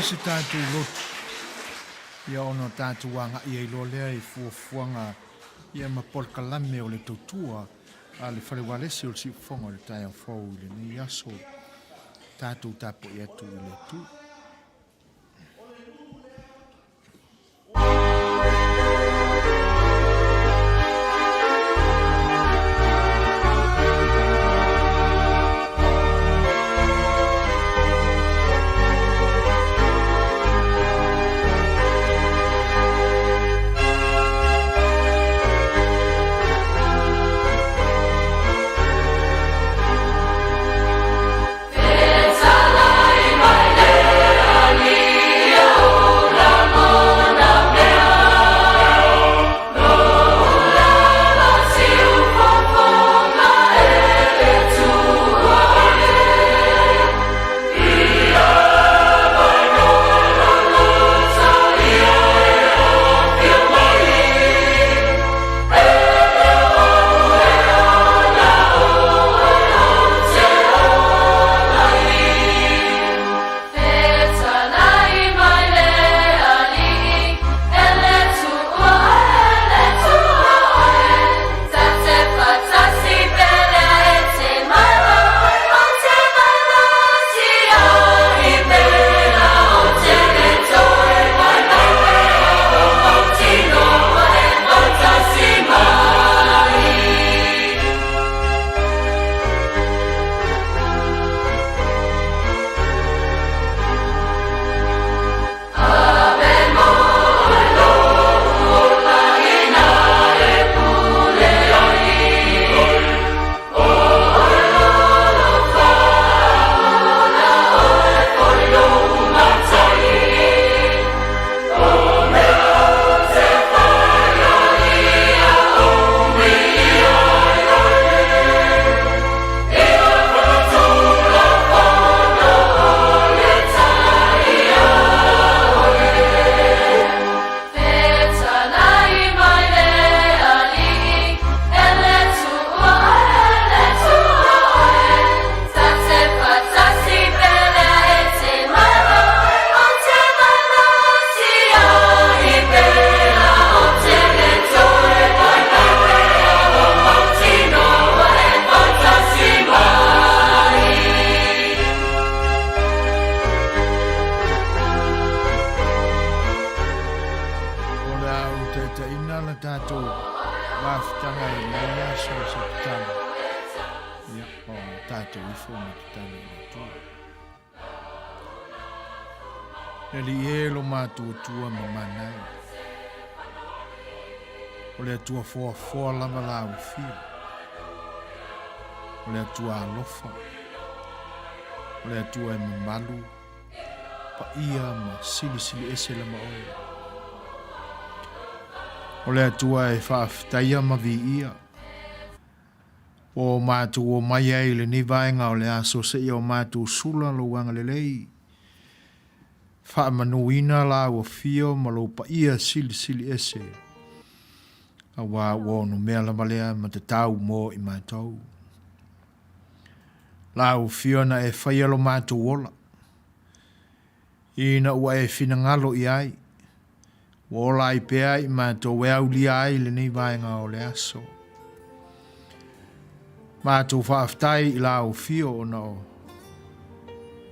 se tātou lotu. Ia ono tātou anga ia I lo lea I fuafuanga ia ma Polokalame o le tautua a le whalewalesi o le siufonga o le tai au fau I le ni aso tātou tapo I atu I le tu. Tua mamanai. O le tua foa lava la ufia. O le tua alofa. O le tua mamalu. Pa ia ma sili ese la maoe. O le tua whaaftaia ma vi ia. O mātu o mai ai le ni vaenga o le aso se ia o mātu sula lo wanga Lenei. Faamanuia la o fio ma lo pa ia sili ese. A wā no mea la malea ma te tau mo I mātou. La o fio na whaia lo mātou ola. Ina ua whina ngalo I ai. Wola I pea I mātou au li ai le nei vaenga o le aso. Mātou whaaftai I la o fio o na o.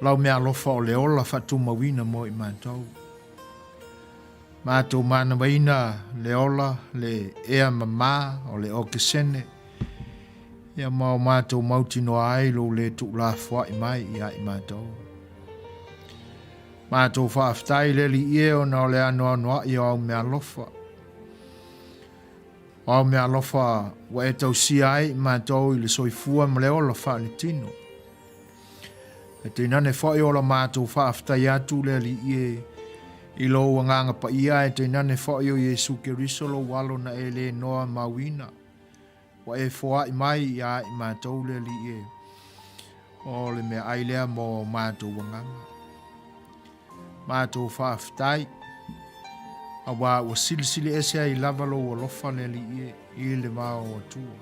Lau mea lofa o le ola whatu mawina mo I mātou. Mātou mana waina le ola le ea mamā o le okesene. Ia mau mātou mauti no ai lo le tu la fwa I mai ia I mātou. Mātou whaaftai le li ie o na o le anoa I au mea lofa. O au mea lofa wa e tau si ai mātou I le soifua ma le ola wha le tino. E te nane Fai'oa mātou whaaftai atu le li ie I lo nganga pa ia e te nane Fai'oa Yesu Keriso lo walo na e le noa mawina. Wa e foa I mai ia I mātou le li ie. O le mea ailea mo mātou wanganga. Mātou whaaftai. A wā ua sili ese ai lava lo o lofa le li ie I le mao atua.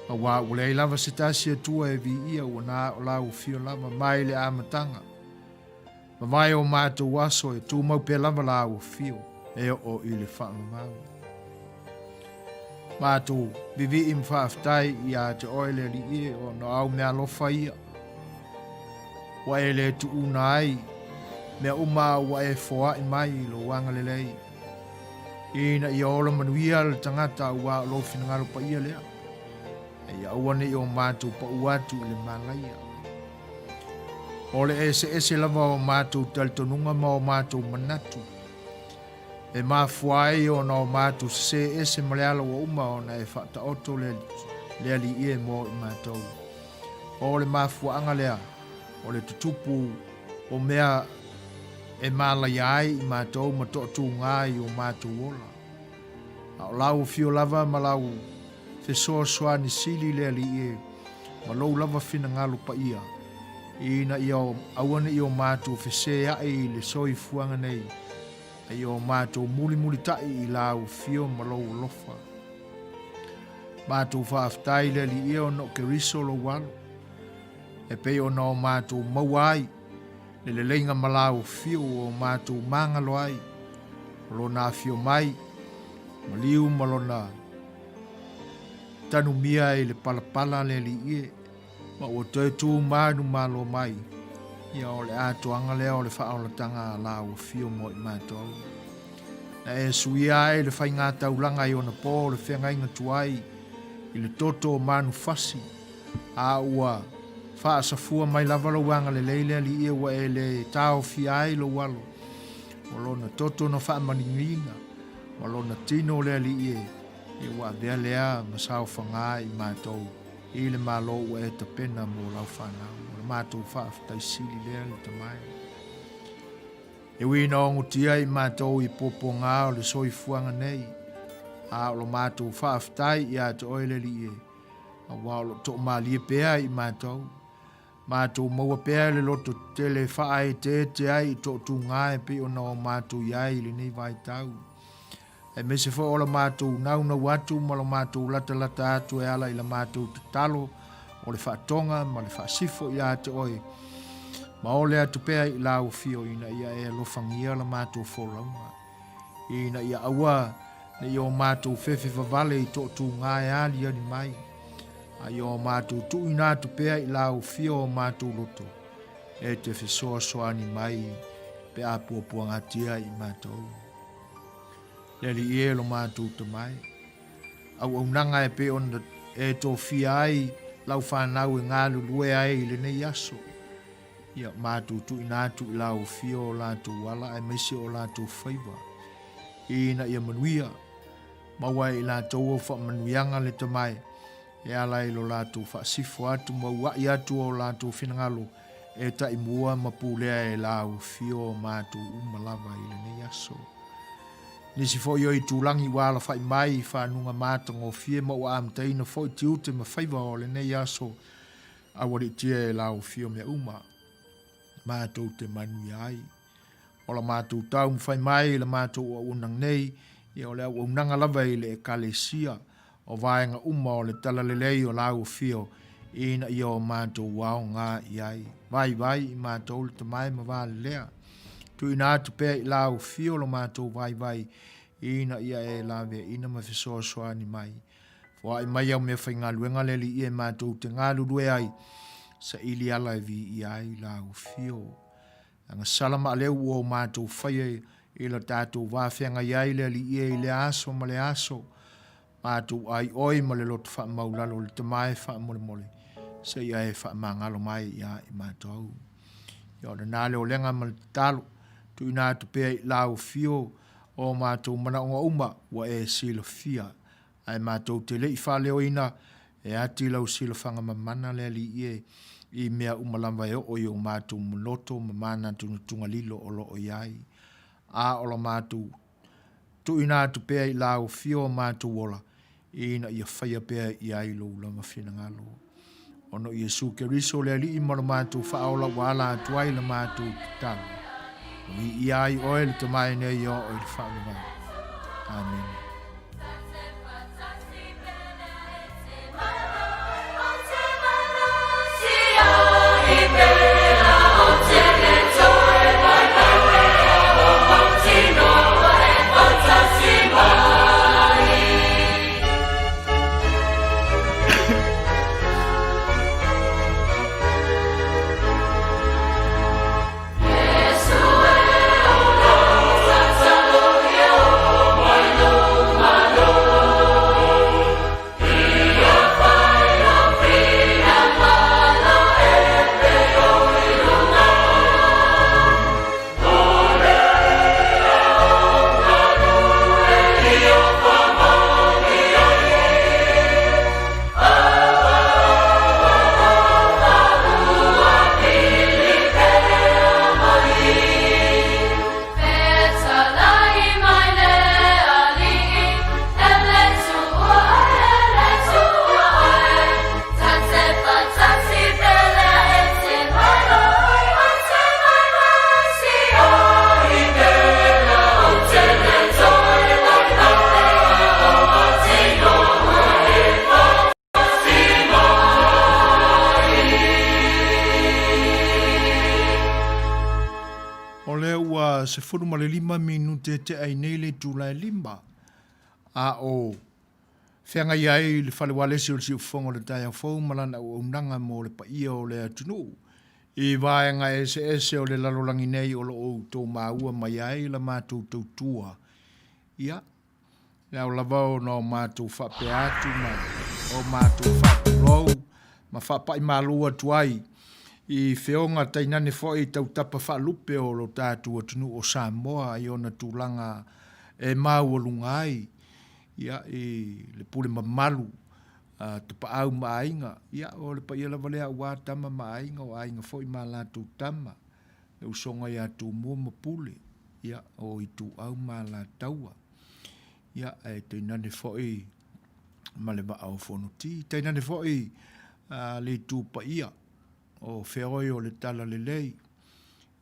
A wā ua le lava se tasi atua e vi ia ua nā o la u fio lava mai le amatanga. Vai o mātou aso e tū mau pe lava la o fio e o i le whaamamau. Mātou vivi im whaaftai i a te oele li e o no au mea lofa ia. Wa e le tu una ai mea uma wa e foa i mai i lo wanga lelei. Ina i ola manuia le tangata ua lo finangalo pa ia lea. E awane i o mātou pa uatu i le malaia. Ole ese lava o mātou taltonunga ma o mātou manatu. E mafuai o na o mātou se ese maleala o uma o na e whata oto le ali ie mo i mātou. Ole mafuanga lea, ole tutupu o mea e malai ai i mātou ma totu ngai o mātou ola. A o lau fio lava ma lau Setu Suasua ni sili le ali ie, ma lou lava fina ngalo pa ia. Ina i o awane i o mātou whesea i le soi fuanga nei. I o mātou muli tai i lau fio malou lofa. Mātou whaaftai le li i o no ke riso lo walo. E pe o na o mātou mauai le leinga malau fio o mātou mangalo ai. Malo na fio mai, maliu malo na tanu mia i le palapala le li i. Ma o te tū mānu mālo mai. Ia o le atoanga lea o le whaolatanga la o fio mo i mātou. Na e suia e le whai ngā taulanga i o na pō le whenga inga tuai i le toto o mānu fasi. A ua whaasafua mai lavalo wanga le leile li ia wa e le tau fiai lo walo. O lo na toto na whaamaningina. O lo na tino lea li ia. I wa bea lea masao whanga i mātou. I le malo ua e ta pena mo lau whanau. O le mātou whaaftai sili lea le tamai. E wina o ngutia i mātou i popo ngā o le soi fuanga nei. A o lo mātou whaaftai i a te oile li e. A wa o lo to maalie pea i mātou. Mātou maua pea le loto tele whaai te ai i to tu ngā e pe o na o mātou iai le nei vai tau. E me se fo ola mātou nauna watu ma lo mātou lata atu e ala i la mātou te talo o le whaatonga ma le whaasifo i a te oe. Ma ole atu pea i lau fio ina ia e lofangia la mātou wholaunga. Ina ia aua na i o mātou fefe vavale i tōtu ngā e ali ani mai. A i o mātou tu ina atu pea i lau fio o mātou loto. E te Setu Suasua ni mai pe a puapua ngatia i mātou. Leli ie lo mātou te mai. Au nanga e pe on e tō fia ai lau whanau e ngā lulue ai i Lenei aso. Ia mātou tu inatu i lau fio o lātou wala e mesi o lātou Fai'oa. Ina ia Manuia. Maua i lātou o Faamanuianga le te mai. E ala i lo lātou whaasifo atu maua i atu o lātou whinangalo. E ta i mua mapulea e lau fio o mātou umalava i Lenei aso. Nisi fo yo i tūlangi wala whai mai i whanunga mātanga o fie ma ua amtaina fo i tiute ma Fai'oa o Lenei aso a wari tia e lau fio mea uma. Mātou te Manuia ai. O la mātou tau mwhai mai la mātou o unang nei i o lea unanga lava i le e kalesia o vaenga uma o le talalelei o lau fio ina i o mātou wao ngā i ai. Vai i mātou le tamai ma vale lea. Tu ina atu pea i lau fio lo mātou vai ina ia e lawe ina ma Setu Suasua ni mai. Fua i mai au mea whai ngā luenga leli i e mātou te ngā lulue ai sa ili ala e vi i ai lau fio. Anga salama aleu o mātou whai i la Tatou wāwhenga i ai leli i e le aso ma le aso. Mātou ai oi ma le lotu wha maulalo le tamai wha mole. Sa i ai wha mangalo mai i a i mātou. Ia o nā leo lenga ma le talo. Tu ina atu pea i lau fio o mātou manaonga uma wa e sila fia. Ai mātou Tele i whaleo ina e ati lau sila whanga mamana le li i mea umalamba e o i o mātou muloto mamana tunga lilo o lo o iai. A o la mātou tu ina atu pea i lau fio o mātou ola ina i a whaia pea i ai lo lama whina ngalo. Ono i Jesu Keriso le li i mara mātou whaola wala atuai la mātou tala. I ai oil to mai nei o il Faamanuia. Amen. Tele le ua se furu ma le 5 minute te ai nei le tūlai 5. A o whenga iai le whale walesi o le si ufongo le tai au fau malana o unanga mo le pa ia o le atunu. I vaenga ese o le lalolangi nei o lo o tō maua mai ai la mātou tautua. Ia, le au lavao no mātou whape atu ma o mātou whapulou ma whapai mālua tuai. I whionga tainane fwoi tau tapa whalupe o lo tātou atunu o Samoa i ona tūlanga e mau alungai. Ia i le pule mamalu te pa au maainga. Ia o le pa ia lava lea ua tama maainga o ainga fwoi ma lātou tama. Le usonga ia tū mua mapule. Ia o i tū au ma lātaua. Ia e tainane fwoi ma le ma au whanoti. Tainane fwoi le tū pa ia. O Fai'oa o le tala Lenei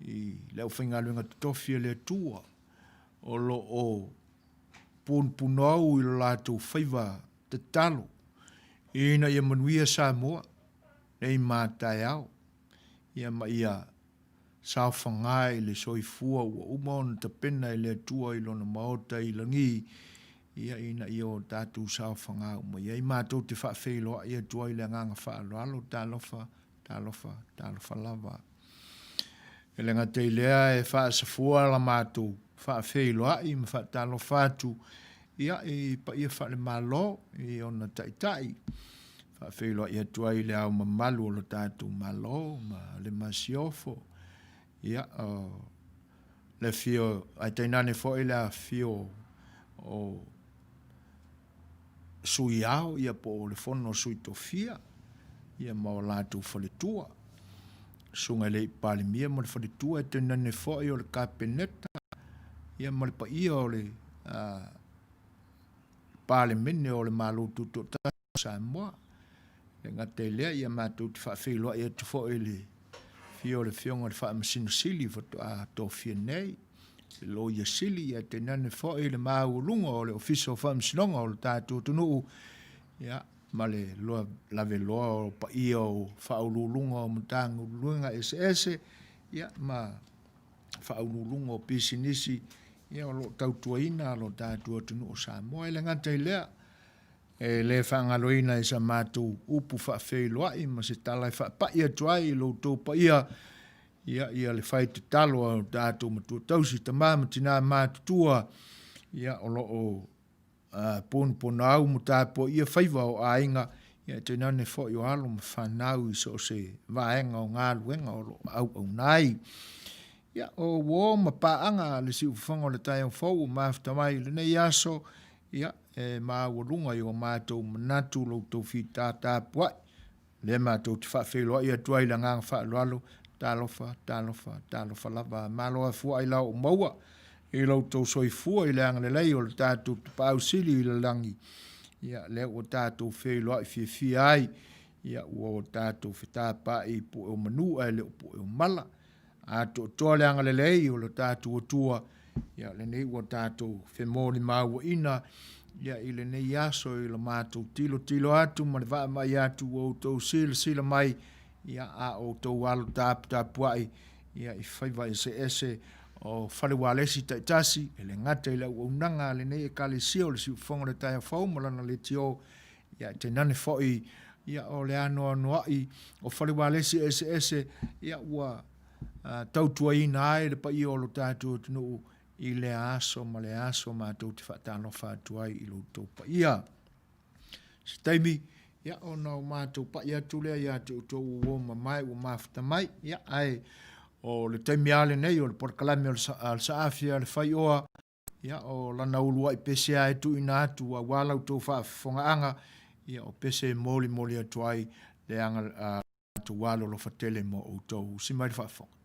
i leo whaingaluenga tutofia le tua o lo o punau i lo lātou whaiva te talo ina ia Manuia Samoa nei mātai au ia ma ia sao whangai le soifua ua umon ta pena i le tua i lona maota i langi ia ina ia o tātou sao whangau ma ia i mātou te whawheiloa ia tua i le nganga whaaloalo talofa lava. E lenga te lea e whaasafua la mātou, whaafeiloa i ma whaatalofa atu, ia e pa ia whaale malo, i ona taitai. Whaafeiloa ia tua i le au mamalu o lo tātou malo, ma le masiofo. Ia le fio, ai tainane fo i le fio o sui au, ia po le fono sui tofia. Ia mau lātou whaletua. Sunga le palimia mo le whaletua e tenane fwoi o le kapeneta. Ia mo le pa ia o le palimene o le malutu tō Samoa. E ngate lea ia mātou te whawhiloa ia tu fwoi le fio le fionga le whaamasino sili tō fia nei. Lo ia sili ia tenane fwoi le maulunga o le officio whaamasinonga o le tātou tunuu. Ia ma le loa lave loa o pa ia o whaululunga o mutangu luenga ese ia ma whaululunga o pisinisi ia o lo tautuaina lo tātua tunu o Samoa e le ngata i lea e le whangaloina i sa mātou upu whawheiloai ma se talai whapai atuai lo tō pa ia le whai te talo o tātou matua tausi Tama matina mātutua ia o lo o pona au mo tāpo ia whaiva o ainga ia te nane fo i o alo ma whanau i so se vaenga o ngā luenga o au nai. Ia o wo ma paanga le si uwhanga o le tai au fau o Mafuta mai Lenei aso ia e maa walunga i o mātou manatu lo tau fi tāpuai. Le mātou te whawheloa ia tuai la nganga whaaloalo talofa lava maloa fua i lau o maua. I lau tau soifua i le angalelei o le tātou te pausili i le langi. Ia le o tātou wheiloa i fia ai. Ia o tātou whetapa i po e o manua e le o po e o mala. A toa le angalelei o le tātou atua. Ia Lenei o tātou whemori maua ina. Ia i Lenei aso i le mātou tilo atu. Ma le vaa mai atu o tau sila mai. Ia a o tau alo tāpuai. Ia i whaiva ese o whale walesi taitasi, e le ngata i lau unanga Lenei e kalesio le si ufonga le tai whau malana le tio, ia te nane fwoi, ia o le anoai, o whale walesi ese, ia ua tautua ina ai le pa i o lo tātua tunu i le aso mātou te whatalofa atuai i lo tau pa ia. Staimi, ia o nau mātou pa ia tulea ia te utou uo mamai o Mafuta mai, ia ai, o le taimi ale nei o le Polokalame o le saafia le Fai'oa ia o lana ulua i pese ai tu ina atu a wala utou whaafongaanga ia o pese moli atu ai le anga tu walo lo Tele mo utou simai whaafonga.